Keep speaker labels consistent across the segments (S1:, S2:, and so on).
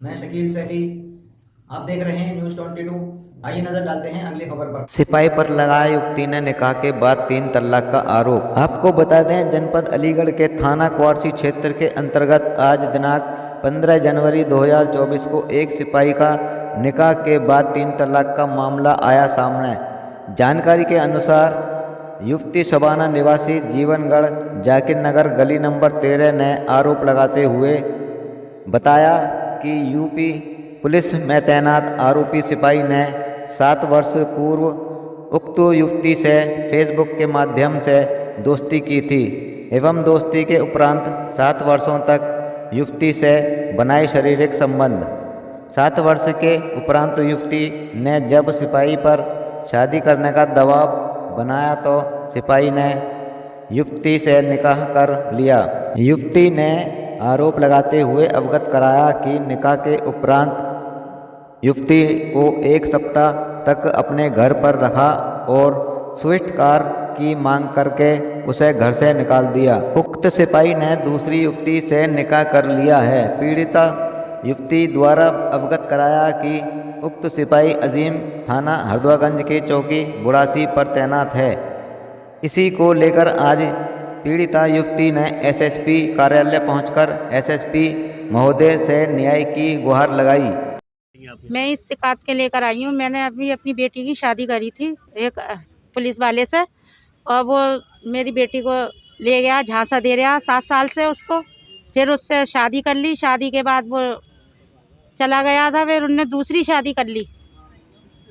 S1: मैं शकील सैफी। आप देख रहे हैं न्यूज़ 22। आइए नजर डालते हैं अगली खबर पर। सिपाही पर लगाया युवती ने निकाह के बाद 3 तलाक का आरोप। आपको बता दें, जनपद अलीगढ़ के थाना क्वारसी क्षेत्र के अंतर्गत आज दिनांक 15 जनवरी 2024 को एक सिपाही का निकाह के बाद 3 तलाक का मामला आया सामने। जानकारी के अनुसार युवती शबाना निवासी जीवनगढ़ जाकिर नगर गली नंबर 13 ने आरोप लगाते हुए बताया कि यूपी पुलिस में तैनात आरोपी सिपाही ने 7 वर्ष पूर्व उक्त युवती से फेसबुक के माध्यम से दोस्ती की थी एवं दोस्ती के उपरांत 7 वर्षों तक युवती से बनाए शारीरिक संबंध। 7 वर्ष के उपरांत युवती ने जब सिपाही पर शादी करने का दबाव बनाया तो सिपाही ने युवती से निकाह कर लिया। युवती ने आरोप लगाते हुए अवगत कराया कि निकाह के उपरांत युवती को 1 सप्ताह तक अपने घर पर रखा और स्विफ्ट कार की मांग करके उसे घर से निकाल दिया। उक्त सिपाही ने दूसरी युवती से निकाह कर लिया है। पीड़िता युवती द्वारा अवगत कराया कि उक्त सिपाही अजीम थाना हरदोगंज के चौकी बुड़ासी पर तैनात है। इसी को लेकर आज पीड़िता युवती ने एसएसपी कार्यालय पहुंचकर एसएसपी महोदय से न्याय की गुहार लगाई।
S2: मैं इस शिकायत के लेकर आई हूँ। मैंने अभी अपनी बेटी की शादी करी थी एक पुलिस वाले से, और वो मेरी बेटी को ले गया, झांसा दे रहा 7 साल से उसको। फिर उससे शादी कर ली। शादी के बाद वो चला गया था, फिर उनने दूसरी शादी कर ली।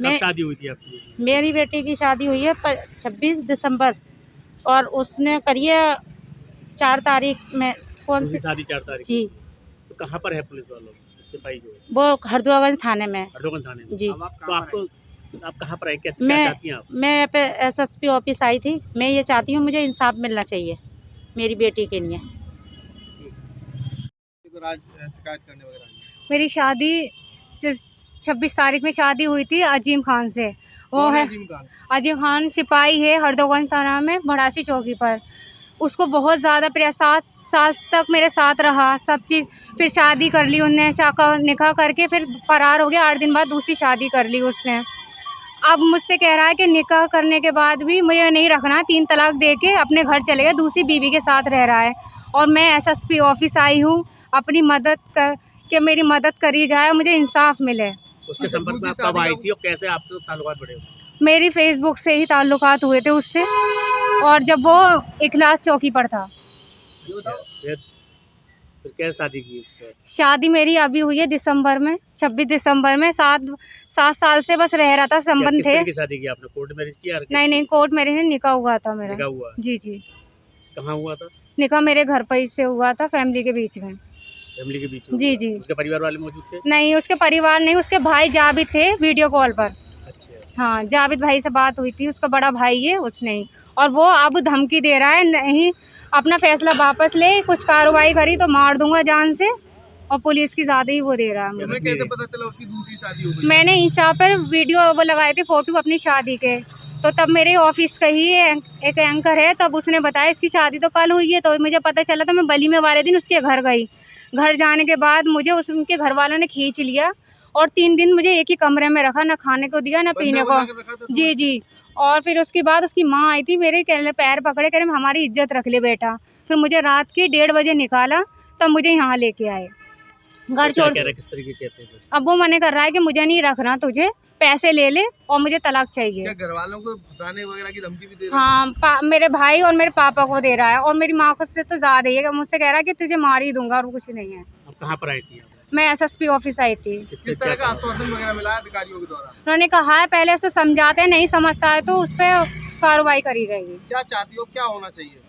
S2: मैं
S3: शादी हुई थी आपकी?
S2: मेरी बेटी की शादी हुई है 26 दिसंबर, और उसने करी है 4 तारीख में। कौन सी
S3: शादी? 4 तारीख
S2: जी।
S3: तो कहाँ पर है पुलिस वालों सिपाही जो है?
S2: वो हरदोगंज थाने में।
S3: हरदोगंज थाने में?
S2: जी।
S3: तो आप कहाँ पर है? कैसे क्या चाहती हैं आप?
S2: मैं पे एसएसपी ऑफिस आई थी। मैं ये चाहती हूँ, मुझे इंसाफ मिलना चाहिए मेरी बेटी के लिए।
S4: शिकायत करने वगैरह आई हैं?
S5: मेरी शादी 26 तारीख में शादी हुई थी अजीम खान से। वो है अजीम खान, सिपाही है हरदोगंज थाना में भड़ासी चौकी पर। उसको बहुत ज़्यादा प्रिय, 7 साल तक मेरे साथ रहा, सब चीज़। फिर शादी कर ली उनने, निकाह करके फिर फरार हो गया। 8 दिन बाद दूसरी शादी कर ली उसने। अब मुझसे कह रहा है कि निकाह करने के बाद भी मुझे नहीं रखना, 3 तलाक दे के अपने घर चले गया, दूसरी बीवी के साथ रह रहा है। और मैं एसएसपी ऑफिस आई हूँ अपनी मदद कर कि मेरी मदद करी जाए, मुझे इंसाफ मिले।
S3: उसके संपर्क में आप कब आई थी और कैसे आपके ताल्लुकात बढ़े?
S5: मेरी फेसबुक से ही ताल्लुकात हुए थे उससे, और जब वो इखलास चौकी पर था।
S3: फिर कैसे शादी की?
S5: शादी मेरी अभी हुई है दिसंबर में, 26 दिसंबर में। 7 साल से बस रह रहा था, संबंध थे।
S3: की शादी की आपने? कोर्ट मैरिज किया?
S5: नहीं, कोर्ट मैरिज नहीं, निकाह हुआ था मेरा।
S3: निकाह हुआ?
S5: जी।
S3: कहाँ हुआ था
S5: निकाह? मेरे घर पर ही से हुआ था, फैमिली के बीच में।
S3: फैमिली के बीच में?
S5: जी।
S3: उसके परिवार वाले मौजूद थे?
S5: नहीं, उसके परिवार नहीं, उसके भाई जाबिद थे वीडियो कॉल पर।
S3: अच्छा।
S5: हाँ, जाबिद भाई से बात हुई थी, उसका बड़ा भाई है उसने ही। और वो अब धमकी दे रहा है, नहीं अपना फैसला वापस ले, कुछ कार्रवाई करी तो मार दूंगा जान से, और पुलिस की ज़्यादा ही वो दे रहा है मुझे।
S4: तुम्हें कैसे पता चला उसकी दूसरी शादी हो गई?
S5: मैंने इंस्टा पर वीडियो वो लगाए थे, फोटो अपनी शादी के, तो तब मेरे ऑफिस का ही एक एंकर है, तब उसने बताया इसकी शादी तो कल हुई है। तो मुझे पता चला, तो मैं वलीमे वाले दिन उसके घर गई। घर जाने के बाद मुझे उनके घर वालों ने खींच लिया, और 3 दिन मुझे एक ही कमरे में रखा, ना खाने को दिया ना पीने को। जी। और फिर उसके बाद उसकी माँ आई थी, मेरे पैर पकड़े, कह रहे हमारी इज्जत रख ले बेटा। फिर मुझे रात के 1:30 बजे निकाला, तब मुझे यहाँ लेके आए घर छोड़।
S3: किस तरीके कहते हैं?
S5: अब वो मने कर रहा है कि मुझे नहीं रखना, तुझे पैसे ले ले और मुझे तलाक चाहिए।
S4: क्या घर वालों को फंसाने वगैरह की धमकी भी दे रहा है?
S5: हाँ, मेरे भाई और मेरे पापा को दे रहा है, और मेरी माँ को से तो ज़्यादा ही है। मुझसे कह रहा है कि तुझे मार ही दूंगा, और कुछ नहीं है।
S3: आप कहाँ पर आई थी?
S5: मैं एसएसपी ऑफिस आई थी।
S4: किस तरह का आश्वासन वगैरह मिला है अधिकारियों के द्वारा?
S5: उन्होंने कहा है पहले से समझाते हैं, नहीं समझता है तो उस पर कार्रवाई करी जाएगी।
S4: क्या चाहती हो, क्या होना चाहिए?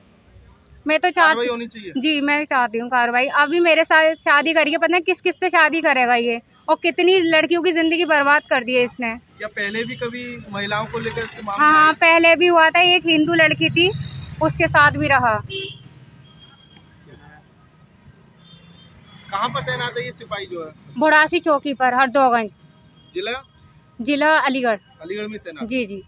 S5: मैं तो
S4: कार्रवाई होनी चाहिए।
S5: जी, मैं चाहती हूँ कार्रवाई। अभी मेरे साथ शादी करी है, पता नहीं किस किस से शादी करेगा ये, और कितनी लड़कियों की जिंदगी बर्बाद कर दी है इसने।
S4: क्या पहले भी कभी महिलाओं को लेकर इसके मामले
S5: हाँ, पहले भी हुआ था। एक हिंदू लड़की थी, उसके साथ भी रहा।
S4: कहाँ पर तैनात है ये सिपाही जो है?
S5: भड़ासी चौकी पर, हरदोगंज,
S4: जिला?
S5: जिला अलीगढ़।
S4: अलीगढ़ में तैनात।
S5: जी।